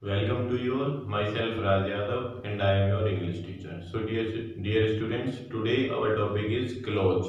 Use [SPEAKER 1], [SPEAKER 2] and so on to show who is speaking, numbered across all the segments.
[SPEAKER 1] Welcome to you all. Myself Raj Yadav and I am your English teacher. So dear students, today our topic is clothes.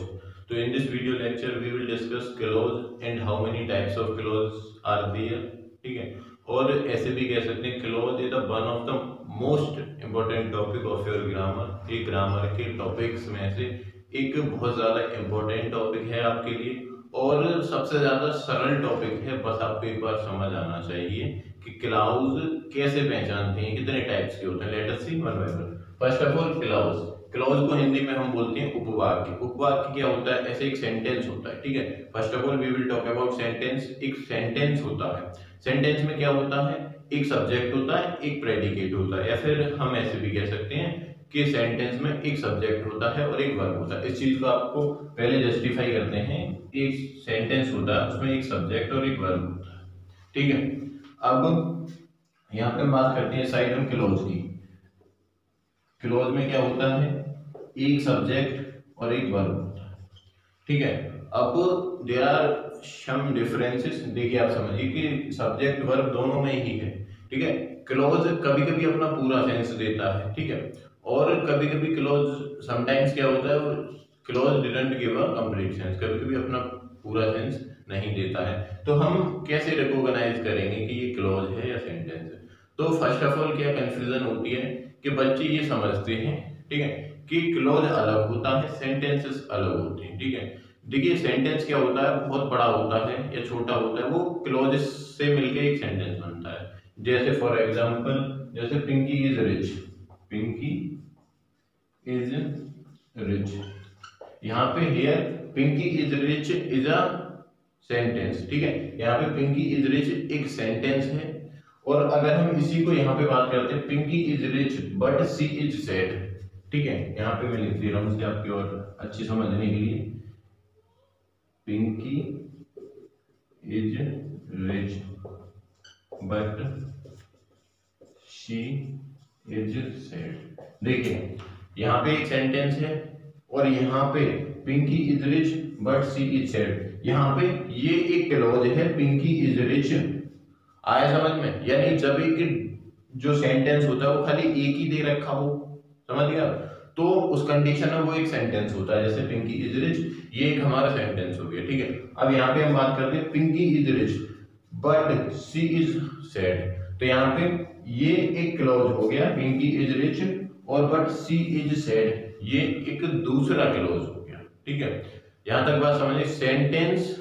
[SPEAKER 1] So in this video lecture we will discuss clothes and how many types of clothes are there. ठीक है, और ऐसे भी कह सकते हैं close is the one of the most important topic of your grammar. ये grammar के टॉपिक्स में से एक बहुत ज़्यादा इम्पोर्टेंट टॉपिक है आपके लिए और सबसे ज़्यादा सरल टॉपिक है। बस आपको एक बार समझ आना चाहिए कि क्लाउज कैसे पहचानते हैं, कितने टाइप्स के होते हैं। Let us see one by one. First of all clause. Clause को हिंदी में हम बोलते हैं उपवाक्य। उपवाक्य क्या होता है? ऐसे एक सेंटेंस होता है, ठीक है। First of all we will talk about sentence. एक सेंटेंस होता है, सेंटेंस में क्या होता है? एक सब्जेक्ट होता है, एक प्रेडिकेट होता है, या फिर हम ऐसे भी कह सकते हैं कि सेंटेंस में एक सब्जेक्ट होता है और एक वर्ब होता है। इस चीज को आपको पहले जस्टिफाई करते हैं। एक सेंटेंस होता है, उसमें एक सब्जेक्ट और एक वर्ब होता है, ठीक है। अब यहाँ पे बात करते हैं साइड में क्लोज की। क्लोज में क्या होता है? एक सब्जेक्ट और एक वर्ब होता है, ठीक है। अब देयर आर सम डिफरेंसेस। देखिए आप समझिए कि सब्जेक्ट वर्ब दोनों में ही है, ठीक है। क्लोज कभी कभी अपना पूरा सेंस देता है, ठीक है, और कभी कभी क्लोज समटाइम्स क्या होता है, close didn't give a complete sense, कभी कभी अपना पूरा सेंस नहीं देता है। तो हम कैसे रिकॉग्नाइज करेंगे कि ये क्लोज है या सेंटेंस है? तो फर्स्ट ऑफ ऑल क्या कंफ्यूजन होती है कि बच्चे ये समझते हैं, ठीक है, कि क्लोज अलग होता है, सेंटेंसेस अलग होते हैं, ठीक है। देखिए सेंटेंस क्या होता है, बहुत बड़ा होता है या छोटा होता है, वो क्लोज से मिलके एक सेंटेंस बनता है। जैसे फॉर एग्जांपल, जैसे Pinky is rich, Pinky is rich. यहाँ पे here Pinky is rich is a sentence, ठीक है। यहाँ पे पिंकी इज रिच एक सेंटेंस है। और अगर हम इसी को यहाँ पे बात करते हैं, Pinky is rich but she is sad, ठीक है। यहाँ पे मैं लिख दे रहा हूँ इसे आपकी और अच्छी समझने के लिए। Pinky is rich but she is sad. देखिए यहाँ पे एक सेंटेंस है और यहाँ पे Pinky is rich but she is sad. यहाँ पे ये एक क्लॉज है, पिंकी इज रिच। आया समझ में? यानी जब एक जो सेंटेंस होता है वो खाली एक ही दे रखा हो, समझ गया, तो उस कंडीशन में वो एक सेंटेंस होता है। जैसे पिंकी इज रिच, ये एक हमारा सेंटेंस हो गया, ठीक है। अब यहाँ पे हम बात करते हैं Pinky is rich but she is sad. तो यहाँ पे ये एक क्लॉज हो गया, पिंकी इज रिच और बट सी इज सैड, ये एक दूसरा क्लॉज हो गया, ठीक है। यहां तक बात समझिए। सेंटेंस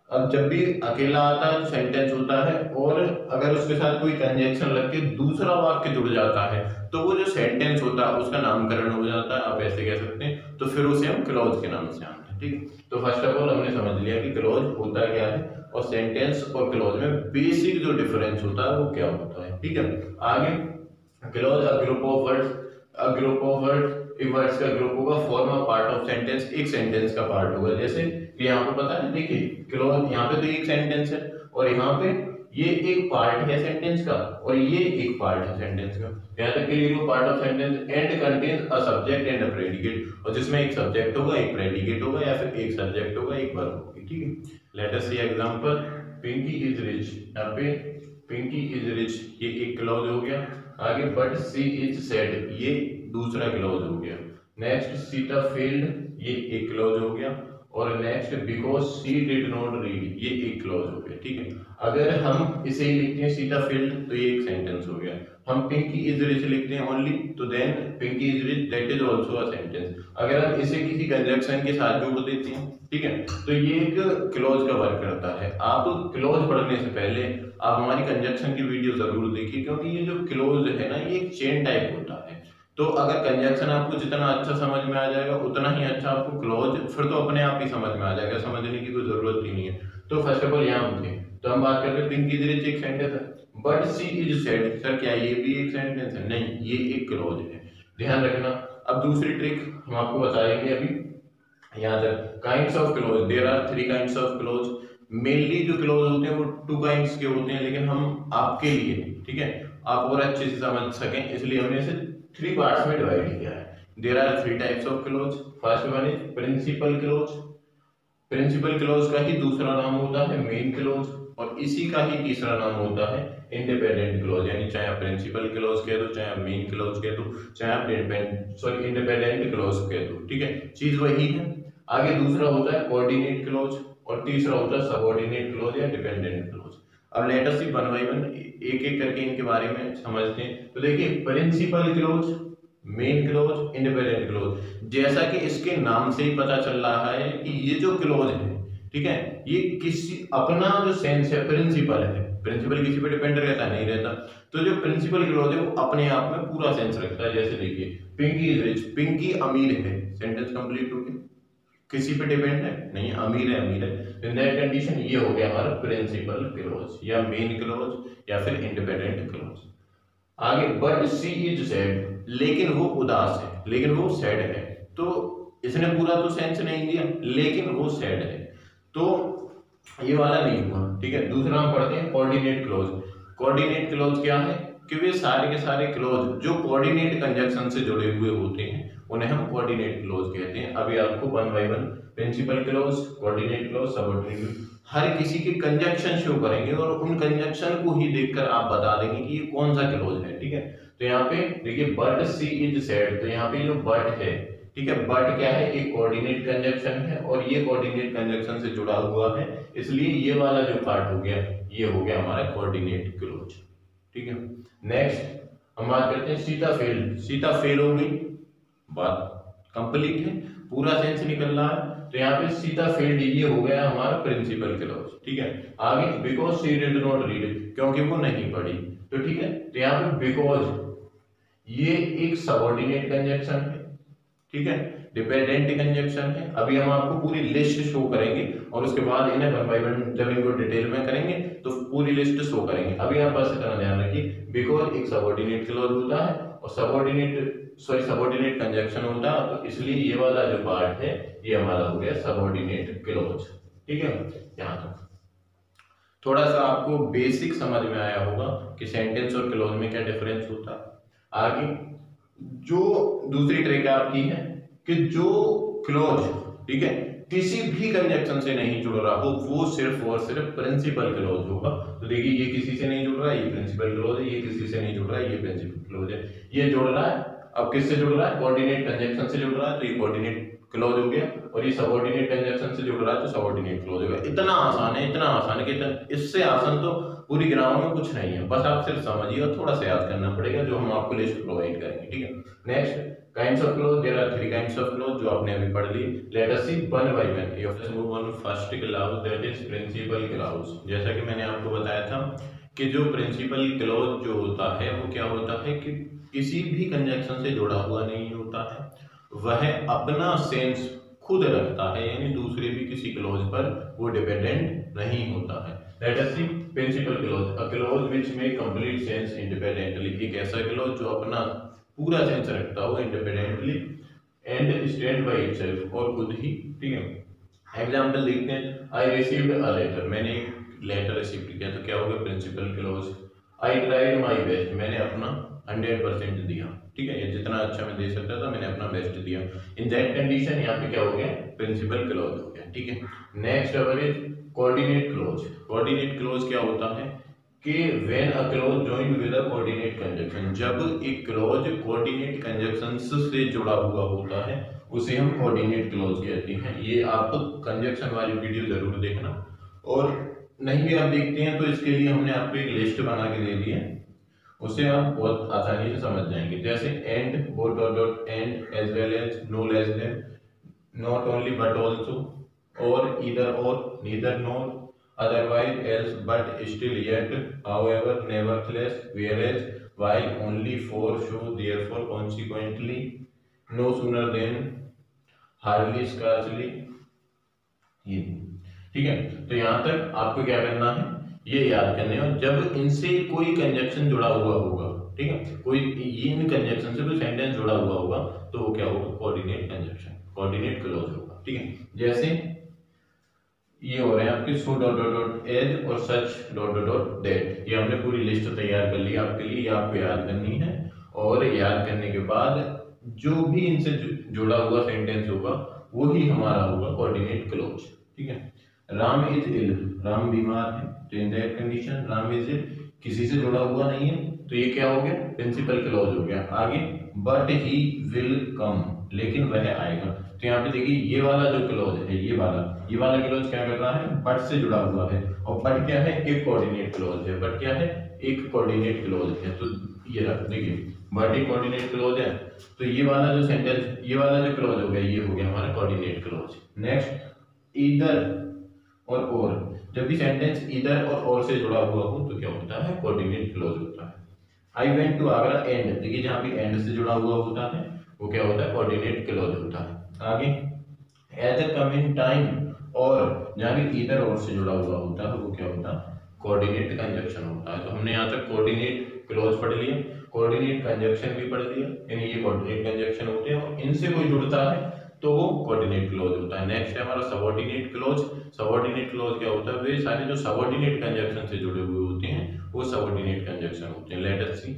[SPEAKER 1] अब जब भी अकेला आता है तो सेंटेंस होता है, और अगर उसके साथ कोई कंजक्शन लग के दूसरा वाक्य जुड़ जाता है तो वो जो सेंटेंस होता है उसका नामकरण हो जाता है, आप ऐसे कह सकते हैं। तो फिर उसे हम क्लॉज के नाम से जानते हैं, ठीक है। तो फर्स्ट ऑफ ऑल हमने समझ लिया कि क्लॉज होता क्या है और सेंटेंस और क्लॉज में बेसिक जो डिफरेंस होता है वो क्या होता है, ठीक है। आगे clause a group of words, a group of words, एक वर्ड्स का ग्रुप होगा, form a part of sentence, एक सेंटेंस का पार्ट होगा। जैसे यहाँ पे पता है, देखिए क्लॉज यहाँ पे तो एक सेंटेंस है और यहाँ पे ये एक पार्ट है सेंटेंस का और ये एक पार्ट है सेंटेंस का। यहाँ तक क्लियर हो? Part of sentence and contains a subject and a predicate, और जिसमें एक सब्जेक्ट होगा, एक प्रेडिकेट होगा, या फिर एक सब्जेक्ट होगा, एक वर्ब होगी, ठीक है। Let us see example. Pinky is rich, यहाँ पे पिंकी इज रिच ये एक क्लॉज हो गया। आगे बट सी इज सैड, ये दूसरा क्लॉज हो गया। नेक्स्ट सीता फेल्ड, ये एक क्लॉज हो गया। और next because she did not read, ये एक क्लॉज हो गया, ठीक है। अगर हम इसे ही लिखते हैं सीता फेल्ड तो ये एक सेंटेंस हो गया। हम पिंकी इज रिच लिखते हैं ओनली तो then Pinky is rich that is also a sentence. अगर हम इसे किसी कंजक्शन के साथ जोड़ देते हैं, ठीक है, तो ये एक क्लॉज का वर्क करता है। आप क्लॉज पढ़ने से पहले आप हमारी कंजक्शन की वीडियो जरूर देखिए, क्योंकि ये जो क्लॉज है ना, ये एक चेन टाइप होता है। तो अगर कंजक्शन आपको जितना अच्छा समझ में आ जाएगा उतना ही अच्छा आपको क्लॉज फिर तो अपने आप ही समझ में आ जाएगा, समझने की कोई जरूरत ही नहीं है। तो फर्स्ट ऑफ ऑल यहाँ होते हैं, तो हम बात करते हैं पिंकी इज रिच एक सेंटेंस है, but she is sad, sir क्या ये भी एक सेंटेंस है? नहीं, ये एक क्लॉज है, ध्यान रखना। अब दूसरी ट्रिक हम आपको बताएंगे अभी। यहाँ तक kinds of clause, there are three kinds of clause. Mainly जो क्लॉज होते हैं वो टू काइंड्स के होते हैं, लेकिन हम आपके लिए, ठीक है, आप और अच्छे से समझ सकें इसलिए हमने इसे थ्री पार्ट्स में डिवाइड किया है। There are three types of clause. First one is principal clause. Principal clause का ही दूसरा नाम होता है मेन क्लॉज। और इसी का ही तीसरा नाम होता है इंडिपेंडेंट क्लोज, यानी चाहे आप प्रिंसिपल क्लोज कह दो, चाहे आप मेन क्लोज कह दो, चाहे आप इंडिपेंडेंट क्लोज कह दो, ठीक है, चीज वही है। आगे दूसरा होता है कोऑर्डिनेट क्लोज और तीसरा होता है सबऑर्डिनेट क्लोज या डिपेंडेंट क्लोज। अब let us see one by one एक एक करके इनके बारे में समझते हैं। तो देखिए principal clause, main clause, independent clause, जैसा कि इसके नाम से ही पता चल रहा है कि ये जो क्लोज है, ठीक है, ये किसी अपना जो सेंस है प्रिंसिपल है, प्रिंसिपल किसी पे डिपेंड रहता नहीं रहता, तो जो प्रिंसिपल क्लोज है वो अपने आप में पूरा सेंस रखता है। जैसे देखिए पिंकी इज रिच, पिंकी अमीर है, सेंटेंस कंप्लीट हो गया, किसी पे डिपेंड है नहीं, अमीर है अमीर है। इन दैट कंडीशन ये हो गया हमारा प्रिंसिपल क्लोज या मेन क्लोज या फिर इंडिपेंडेंट क्लोज। आगे बट सी इज सैड, लेकिन वो उदास है, लेकिन वो सैड है, तो इसने पूरा तो सेंस नहीं दिया, लेकिन वो सैड है, तो ये वाला नहीं हुआ, ठीक है। दूसरा हम पढ़ते हैं कोऑर्डिनेट क्लोज। कोऑर्डिनेट क्लोज क्या है कि वे सारे के सारे क्लोज जो कोऑर्डिनेट कंजक्शन से जुड़े हुए होते हैं उन्हें हम कोऑर्डिनेट क्लोज कहते हैं। अभी आपको one by one principal clause, coordinate clause, subordinate हर किसी के कंजक्शन शो करेंगे और उन कंजक्शन को ही देखकर आप बता देंगे कि ये कौन सा क्लोज है, ठीक है। तो यहाँ पे देखिए बट सी इज सैड, तो यहाँ पे जो बट है, ठीक है, बट क्या है, एक कोऑर्डिनेट कंजक्शन है और ये कोऑर्डिनेट कंजक्शन से जुड़ा हुआ है, इसलिए ये वाला जो पार्ट हो गया ये हो गया हमारा कोऑर्डिनेट क्लोज, ठीक है। नेक्स्ट हम बात करते हैं सीता फेल। सीता फेल हो गई, बात कंप्लीट है, पूरा सेंस निकल रहा है, तो यहाँ पे सीता फेल्ड ये हो गया हमारा प्रिंसिपल क्लोज, ठीक है। आगे because she did not read, क्योंकि वो नहीं पढ़ी, तो ठीक है, तो यहाँ पे बिकॉज ये एक सबऑर्डिनेट कंजक्शन है, ठीक है, डिपेंडेंट कंजक्शन है। अभी हम आपको पूरी लिस्ट शो करेंगे और उसके बाद इन्हें वन बाय वन जब इनको डिटेल में करेंगे तो पूरी लिस्ट शो करेंगे। अभी आप बस इतना ध्यान रखिए, बिकॉज एक सबऑर्डिनेट क्लोज होता है और सबऑर्डिनेट कंजक्शन होता है, तो इसलिए ये वाला जो पार्ट है ये हमारा हो गया सबऑर्डिनेट क्लोज, ठीक है। यहाँ तक थोड़ा सा आपको बेसिक समझ में आया होगा कि सेंटेंस और क्लोज में क्या डिफरेंस होता है। आगे जो दूसरी ट्रिक आपकी है कि जो क्लोज, ठीक है, किसी भी कंजक्शन से नहीं जुड़ रहा हो वो सिर्फ और सिर्फ प्रिंसिपल क्लोज होगा। तो देखिए ये किसी से नहीं जुड़ रहा है, ये प्रिंसिपल क्लोज है, ये किसी से नहीं जुड़ रहा है, ये प्रिंसिपल क्लोज है, ये जुड़ रहा है। अब किससे जुड़ रहा है, कोऑर्डिनेट कंजक्शन से जुड़ रहा है, तो ये कोऑर्डिनेट क्लोज हो गया, और ये सबऑर्डिनेट कंजक्शन से जुड़ रहा है तो सबऑर्डिनेट क्लोज हो गया। इतना आसान है, इतना आसान है कि इससे आसान तो पूरी ग्रामर में कुछ नहीं है, बस आप सिर्फ समझिए और थोड़ा सा याद करना पड़ेगा, जो हम आपको लिस्ट प्रोवाइड करेंगे, ठीक है। Next kinds of clause, there are 3 kinds of clause जो आपने अभी पढ़ ली। Let us see one by one. Let's move on first clause that is principal clause. जैसा कि मैंने आपको बताया था कि जो प्रिंसिपल क्लॉज जो होता है वो क्या होता है कि किसी भी कंजक्शन से जुड़ा हुआ नहीं होता है, वह अपना सेंस खुद रखता है, यानी दूसरे भी किसी क्लॉज पर वो डिपेंडेंट नहीं होता है। Let us see principal clause, a clause which make complete sense independently. एक ऐसा क्लॉज जो अपना पूरा सेंस रखता हो independently and stand by itself, और खुद ही, ठीक है। एग्जांपल देखते हैं, आई रिसीव्ड अ लेटर, मैंने एक लेटर रिसीव किया, तो क्या होगा principal clause. I tried my best, मैंने अपना 100% दिया, ठीक है, ये जितना अच्छा मैं दे सकता था मैंने अपना बेस्ट दिया। इन दैट कंडीशन यहाँ पे क्या हो गया, प्रिंसिपल क्लॉज हो गया, ठीक है। Next our is coordinate clause. Coordinate clause क्या होता है कि when a clause joined with a coordinate conjunction, जब एक क्लॉज कोऑर्डिनेट कंजक्शंस से जुड़ा हुआ होता है उसे हम कोऑर्डिनेट क्लॉज कहते हैं। ये आप कंजक्शन वाली वीडियो जरूर देखना, और नहीं भी आप देखते हैं तो इसके लिए हमने आपको एक लिस्ट बना के दे दी है, उसे आप बहुत आसानी से समझ जाएंगे। जैसे and, both dot and, as well as, no less than, not only but also, और either or, neither nor, otherwise else, but still yet, however, nevertheless, whereas, while, only, for, so, therefore, consequently, no sooner than, hardly, scarcely, ये, ठीक है। तो यहां तक आपको क्या करना है, ये याद करने हैं। जब इनसे कोई कंजक्शन जुड़ा हुआ होगा, ठीक है, कोई इन कंजक्शन से कोई सेंटेंस जुड़ा हुआ होगा तो वो क्या होगा, कोऑर्डिनेट कंजक्शन, कोऑर्डिनेट क्लॉज होगा, ठीक है। जैसे ये हो रहे हैं आपके so dot dot dot as और such dot dot dot that, ये हमने पूरी लिस्ट तैयार कर ली आपके लिए, ये आपको याद करनी है, और याद करने के बाद जो भी इनसे जुड़ा हुआ सेंटेंस होगा वही हमारा होगा कोऑर्डिनेट क्लॉज, ठीक है। राम इज इल, राम बीमार है, तो in that condition Ram is ill किसी से जुड़ा हुआ नहीं है, तो ये क्या हो गया, प्रिंसिपल क्लॉज हो गया। आगे बट ही विल कम, लेकिन वह आएगा। तो यहाँ पे देखिए ये वाला जो क्लॉज है, ये वाला क्लॉज क्या कर रहा है, बट से जुड़ा हुआ है, और बट क्या है, एक कोऑर्डिनेट क्लॉज है, बट क्या है, एक कोऑर्डिनेट क्लॉज है। तो ये रख देखिए, बट एक कोऑर्डिनेट क्लॉज है, तो ये वाला जो सेंटेंस, ये वाला जो क्लॉज हो गया, ये हो गया हमारा कोऑर्डिनेट क्लॉज। नेक्स्ट ईदर और जब भी सेंटेंस इधर और से जुड़ा हुआ हो तो क्या होता है, कोऑर्डिनेट क्लॉज होता है। I went to Agra and, देखिए जहां भी एंड से जुड़ा हुआ होता है वो क्या होता है, कोऑर्डिनेट क्लॉज होता है। आगे एट द कमिंग टाइम, और जहां भी इधर और से जुड़ा हुआ होता है वो क्या होता है, कोऑर्डिनेट कंजक्शन होता है। तो हमने यहाँ तक कोऑर्डिनेट क्लॉज पढ़ लिया, कोऑर्डिनेट कंजक्शन भी पढ़ लिया, यानी ये कोऑर्डिनेट कंजक्शन होते हैं और इनसे कोई जुड़ता है तो वो कोऑर्डिनेट क्लॉज होता है। नेक्स्ट है हमारा सबऑर्डिनेट क्लॉज। सबऑर्डिनेट क्लॉज क्या होता है, वे सारे जो सबऑर्डिनेट कंजक्शन से जुड़े हुए होते हैं वो सबऑर्डिनेट कंजक्शन होते हैं। Let us see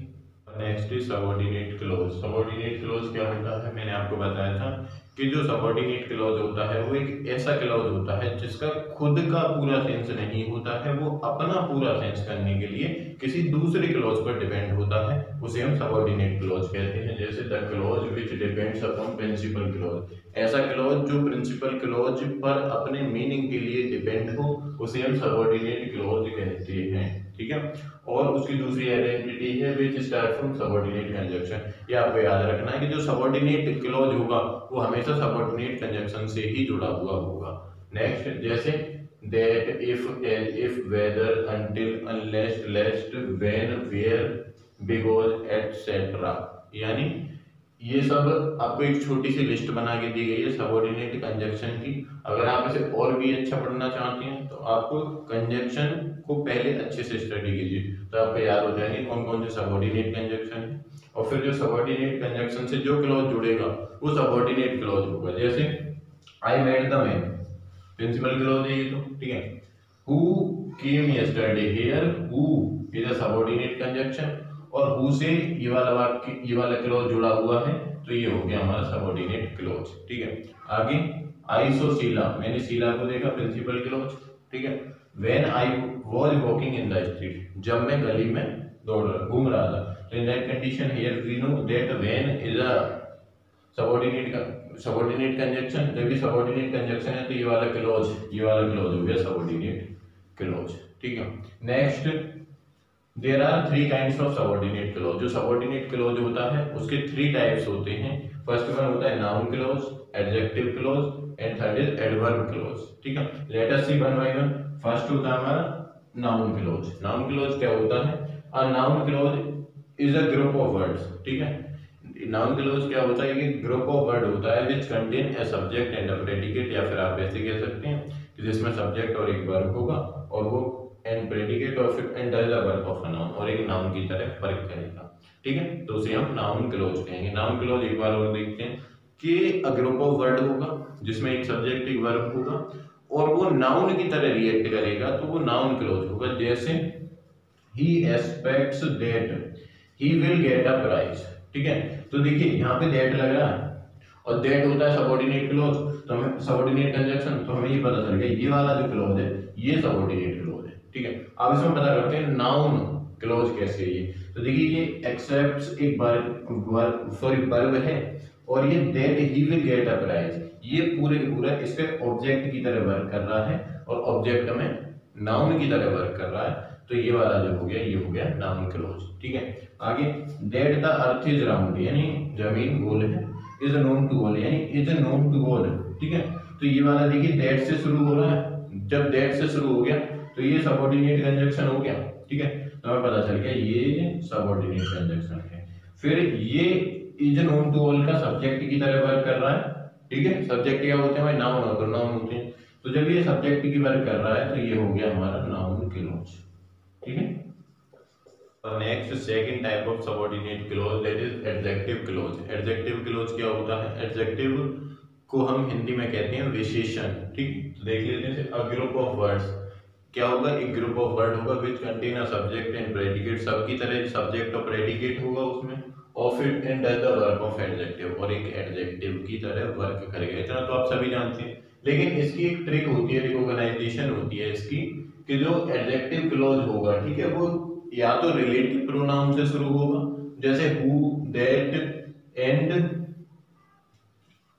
[SPEAKER 1] next is subordinate clause. Subordinate clause क्या होता है, मैंने आपको बताया था कि जो सबऑर्डिनेट क्लॉज होता है वो एक ऐसा क्लॉज होता है जिसका खुद का पूरा सेंस नहीं होता है, वो अपना पूरा सेंस करने के लिए किसी दूसरे क्लॉज पर डिपेंड होता है, उसे हम सबऑर्डिनेट क्लॉज कहते हैं। जैसे the clause which depends upon principal clause, ऐसा क्लॉज जो प्रिंसिपल क्लॉज पर अपने मीनिंग के लिए डिपेंड हो उसे हम सबऑर्डिनेट क्लॉज कहते हैं, ठीक है। और उसकी दूसरी आइडेंटिटी है which start from subordinate conjunction. ये आपको याद रखना है कि जो सबऑर्डिनेट क्लॉज होगा वो हमेशा सबऑर्डिनेट कंजक्शन से ही जुड़ा हुआ होगा। नेक्स्ट जैसे that, if whether, until, unless, lest, when, where, because, etc। यानी ये सब आपको एक छोटी सी लिस्ट बना के दी गई है सबऑर्डिनेट कंजक्शन की। अगर आप इसे और भी अच्छा पढ़ना चाहते हैं तो आप कंजक्शन को पहले अच्छे से स्टडी कीजिए, तो आपको याद हो जाएंगे कौन कौन से सबऑर्डिनेट कंजक्शन है, और फिर जो सबऑर्डिनेट कंजक्शन से जो क्लॉज जुड़ेगा वो सबऑर्डिनेट क्लॉज होगा। जैसे I met the man, principal clause है ये तो, ठीक है। Who came yesterday, here who is a subordinate conjunction, और हु से ये वाला वाक्य, ये वाला क्लॉज जुड़ा हुआ है तो ये हो गया हमारा सबऑर्डिनेट क्लॉज, ठीक है। आगे आई सो शीला, मैंने शीला को देखा, प्रिंसिपल क्लॉज, ठीक है। When I was walking in the street, जब मैं गली में घूम रहा था, तो in that condition here we know that when is a subordinate conjunction. जब भी सबऑर्डिनेट कंजक्शन है तो ये वाला क्लॉज हो गया सबऑर्डिनेट क्लॉज, ठीक है। Next there are three kinds of subordinate clause. जो सबऑर्डिनेट क्लॉज होता है उसके थ्री टाइप्स होते हैं। फर्स्ट वन होता है noun clause, adjective clause, and third is adverb clause, ठीक है। Let us see one by one. First होता है हमारा नाउन क्लॉज। नाउन क्लॉज क्या होता है, a noun clause is a group of words, ठीक है। नाउन क्लॉज क्या होता है, एक ग्रुप ऑफ वर्ड होता है which contain a subject and a predicate, या फिर आप ऐसे कह सकते हैं कि जिसमें सब्जेक्ट और एक वर्ब होगा और वो एंड प्रेडिकेट और फिर and does the work of a noun, और एक नाउन की तरह वर्क करेगा, ठीक है। तो उसे हम नाउन क्लॉज कहेंगे। नाउन क्लॉज एक बार और देखते हैं कि अ ग्रुप ऑफ वर्ड होगा जिसमें एक सब्जेक्ट एक वर्ब होगा और वो नाउन की तरह रिएक्ट करेगा तो वो नाउन क्लॉज होगा। जैसे he expects that he will get a prize, ठीक है। तो देखिए यहाँ पे दैट लग रहा है और दैट होता है सबऑर्डिनेट क्लॉज, तो हमें सबऑर्डिनेट कंजक्शन, तो हमें ये पता चल गया ये वाला जो क्लॉज है ये सबऑर्डिनेट क्लॉज है, ठीक है। अब इसमें पता करते हैं नाउन क्लॉज कैसे है ये। तो देखिए ये एक्सेप्ट्स एक वर्ब है और ये that he will get a prize, ये पूरे के पूरा इस पे ऑब्जेक्ट की तरह वर्क कर रहा है और ऑब्जेक्ट में नाउन की तरह वर्क कर रहा है, तो ये वाला जो हो गया ये हो गया नाउन क्लॉज, ठीक है। आगे that the earth is round, यानी जमीन गोल है, इज नोन टू ऑल, यानी इज नोन टू ऑल, ठीक है। तो ये वाला देखिए दैट से शुरू हो रहा है, जब दैट से शुरू हो गया तो ये सबऑर्डिनेट कंजक्शन हो गया, ठीक है। तो हमें पता चल गया ये सबऑर्डिनेट कंजक्शन है। फिर ये इज नोन टू ऑल का सब्जेक्ट की तरह वर्क कर रहा है, ठीक है। सब्जेक्ट क्या होते हैं भाई, नाउन और प्रोनाउन होते हैं, तो जब ये सब्जेक्ट की वर्क कर रहा है तो ये हो गया हमारा नाउन क्लॉज, ठीक है। Next second type of subordinate clause that is adjective clause. Adjective clause क्या होता है, एडजेक्टिव को हम हिंदी में कहते हैं विशेषण, ठीक। तो देख लेते हैं अ ग्रुप ऑफ वर्ड्स, क्या होगा, एक ग्रुप ऑफ वर्ड होगा which contain a subject and predicate, सबकी तरह सब्जेक्ट और प्रेडिकेट होगा उसमें, और फिर and does the work of adjective, और एक एडजेक्टिव की तरह वर्क करेगा। इतना तो आप सभी जानते हैं, लेकिन इसकी एक ट्रिक होती है, रिकॉग्नाइजेशन होती है इसकी, कि जो एडजेक्टिव क्लॉज होगा, ठीक है, वो या तो रिलेटिव प्रोनाउन से शुरू होगा, जैसे who, that and,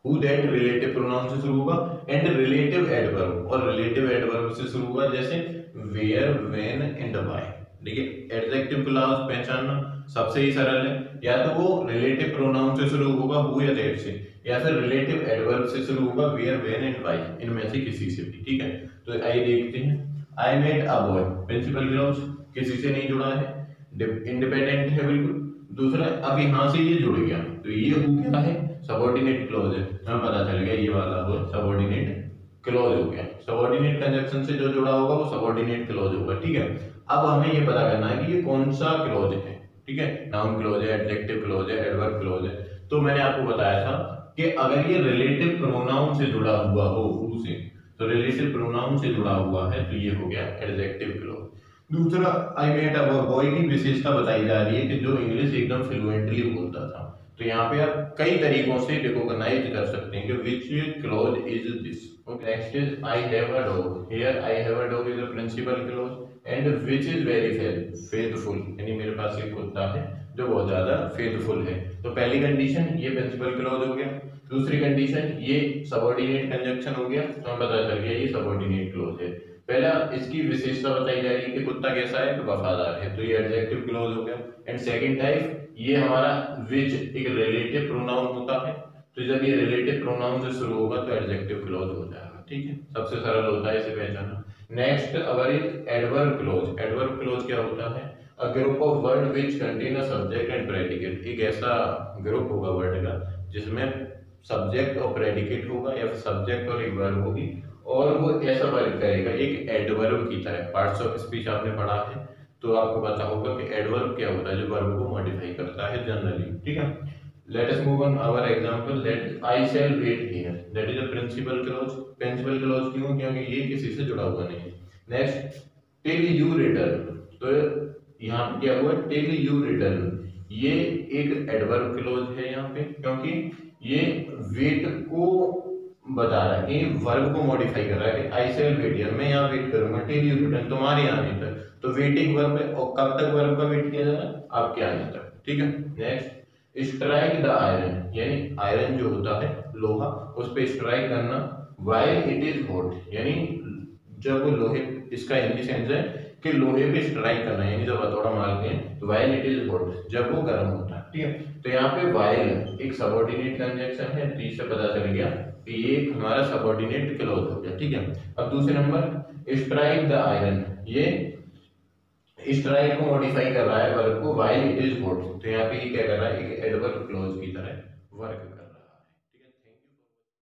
[SPEAKER 1] who that relative pronoun से शुरू होगा, एंड रिलेटिव एडवर्ब, और रिलेटिव एडवर्ब से शुरू होगा, जैसे वेयर, व्हेन एंड व्हाई। देखिए एडजेक्टिव क्लॉज पहचानना सबसे ही सरल है, या तो वो रिलेटिव प्रोनाउन से शुरू होगा हु या दैट से, या फिर रिलेटिव एडवर्ब से शुरू होगा वेयर, व्हेन एंड व्हाई, इनमें से किसी से भी, ठीक है। तो आइए देखते हैं। I met a boy, principal clause, किसी से नहीं जुड़ा है, इंडिपेंडेंट है बिल्कुल। दूसरा, अब यहां से ये जुड़ गया, तो ये हु क्या है, सबऑर्डिनेट क्लॉज है, हमें पता चल गया ये वाला वो सबऑर्डिनेट क्लॉज हो गया। सबऑर्डिनेट कंजक्शन से जो जुड़ा होगा वो सबऑर्डिनेट क्लॉज होगा, ठीक है। अब हमें ये पता करना है कि ये कौन सा क्लॉज है, ठीक है, नाउन क्लॉज है, एडजेक्टिव क्लॉज है, एडवर्ब क्लॉज है। तो मैंने आपको बताया था कि अगर ये रिलेटिव प्रोनाउन से जुड़ा हुआ हो हु से, तो रिलेटिव प्रोनाउन से जुड़ा हुआ है तो ये हो गया एडजेक्टिव क्लॉज। दूसरा, आई मेट अ बॉय की विशेषता बताई जा रही है कि जो इंग्लिश एकदम फ्लुएंटली बोलता था। तो यहाँ पे आप कई तरीकों से रिकॉग्नाइज कर सकते हैं कि which clause is this. Next is I have a dog, here I have a dog is a principal clause, and which is very faithful, यानी मेरे पास एक कुत्ता है जो बहुत ज्यादा फेथफुल है। तो पहली कंडीशन ये प्रिंसिपल क्लॉज हो गया। दूसरी कंडीशन ये सबऑर्डिनेट कंजक्शन हो गया, तो हमें पता चल गया ये सबऑर्डिनेट क्लॉज है। पहला, इसकी विशेषता बताई जा रही है कि कुत्ता कैसा है, तो वफादार है, तो ये एडजेक्टिव क्लॉज हो गया। एंड सेकंड टाइप, ये हमारा विच एक रिलेटिव प्रोनाउन होता है, तो जब ये रिलेटिव प्रोनाउन से शुरू होगा तो एडजेक्टिव क्लॉज हो जाएगा, ठीक है, सबसे सरल होता है इसे पहचानना। नेक्स्ट, अगर एडवर्ब क्लॉज, एडवर्ब क्लॉज क्या होता है, a group of word which contain a subject and predicate, एक ऐसा ग्रुप होगा वर्ड का जिसमें सब्जेक्ट और प्रेडिकेट होगा, या फिर सब्जेक्ट और एक वर्ब होगी, और वो ऐसा वर्क करेगा एक एडवर्ब की तरह। पार्ट्स ऑफ स्पीच आपने पढ़ा है तो आपको पता होगा कि एडवर्ब क्या होता है, जो वर्ब को मॉडिफाई करता है जनरली, ठीक है। Let us move on our example, let I shall wait here, that is a principal clause. Principal clause क्यों, क्योंकि ये किसी से जुड़ा हुआ नहीं है। नेक्स्ट, टिल यू रिटर्न, तो यहाँ पे क्या हुआ, टिल यू रिटर्न, ये एक एडवर्ब क्लॉज है यहाँ पे, क्योंकि ये वेट को बता रहा है, कि वर्ब को मॉडिफाई कर रहा है कि आई शैल वेट हियर, मैं यहाँ वेट करूंगा, टिल यू रिटर्न, तुम्हारे आने तक। तो वेटिंग वर्ब है, और कब तक वर्ब का वेट किया जाएगा, आपके आने तक, ठीक है। नेक्स्ट, स्ट्राइक द आयरन, यानी आयरन जो होता है लोहा, उस पे स्ट्राइक करना, व्हाइल इट इज हॉट, यानी जब वो लोहे, इसका हिंदी सेंस है कि लोहे पे स्ट्राइक करना, यानी जब हथौड़ा मारते हैं तो व्हाइल इट इज हॉट, जब वो गर्म होता है, ठीक है। तो यहाँ पे व्हाइल एक सबऑर्डिनेट कंजक्शन है, तो इससे पता चल गया कि ये हमारा सबऑर्डिनेट क्लॉज हो गया, ठीक है। अब दूसरे नंबर, स्ट्राइक द आयरन, ये स्ट्राइक को मॉडिफाई कर रहा है वर्ब को, व्हाइल इट इज हॉट, तो यहाँ पे ये क्या कर रहा है, एक एडवर्ब क्लॉज की तरह वर्क कर रहा है।